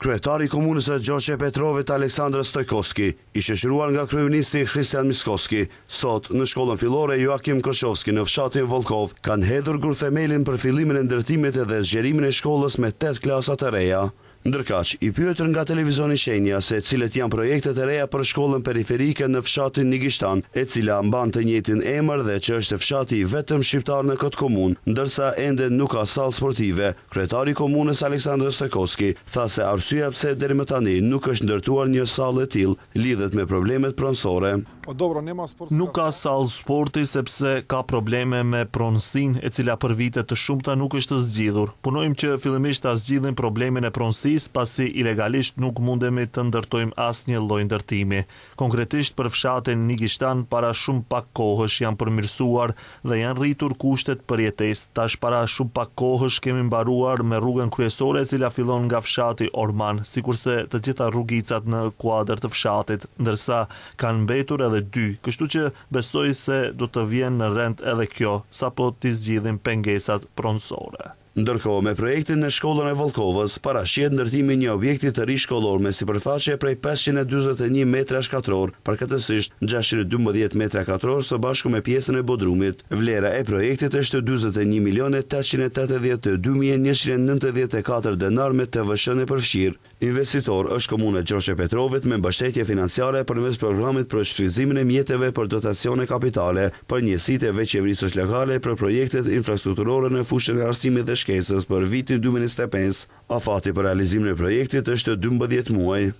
Kryetari i komunës së Gjoçe Petrovit Aleksandr Stojkoski, i shoqëruar nga kryeministri Kristian Miskoski, sot në shkollën fillore Joakim Kroshovski në fshatin Volkov, kanë hedhur gruthemelin për fillimin e ndërtimit dhe zgjerimin e shkollës me 8 klasa të reja. Ndërkaq, i pyetur nga televizioni Shenja se cilet janë projektet e reja për shkollën periferike në fshatin Nigishtan, e cila mban të njëjtin emër dhe që është fshati i vetëm shqiptar në këtë komunë, ndërsa ende nuk ka sallë sportive, kryetari i komunës Aleksandr Stojkoski tha se arsyeja pse deri më tani nuk është ndërtuar një sallë e tillë lidhet me problemet pronësore. Nuk ka sallë sporti sepse ka probleme me pronësinë, e cila për vite të shumta nuk është zgjidhur. Punojmë që fillimisht ta zgjidhim problemin e pronësisë, pasi ilegalisht nuk mundemi të ndërtojmë asnjë lloj ndërtimi. Konkretisht për fshatin Nigishtan para shumë pak kohësh janë përmirësuar dhe janë rritur kushtet për jetesë. Tash para shumë pak kohësh kemi mbaruar me rrugën kryesore e cila fillon nga fshati Orman, sikurse të gjitha rrugicat në kuadër të fshatit, ndërsa kanë mbetur edhe 2, kështu që besoj se do të vjen në rend edhe kjo, sapo t'i zgjidhim pengesat pronësore. Ndërkohë, me projektin në shkollën e Volkovës, parashihet ndërtimi një objekti të ri shkollor me sipërfaqe prej 541 metra shkatror, përkatësisht 612 metra katror së bashku me pjesën e bodrumit. Vlera e projektit është 21.882.194 denar me TVSH-n e përfshirë. Investitor është komuna Gjoçe Petrovit me mbështetje financiare përmes programit për shfrytëzimin e mjeteve për dotacione kapitale për njësitë e veçqeverisë lokale për projektet infrastrukturore në fushën e arsimit dhe shkencës për vitin 2025. Afati për realizimin e projektit është 12 muaj.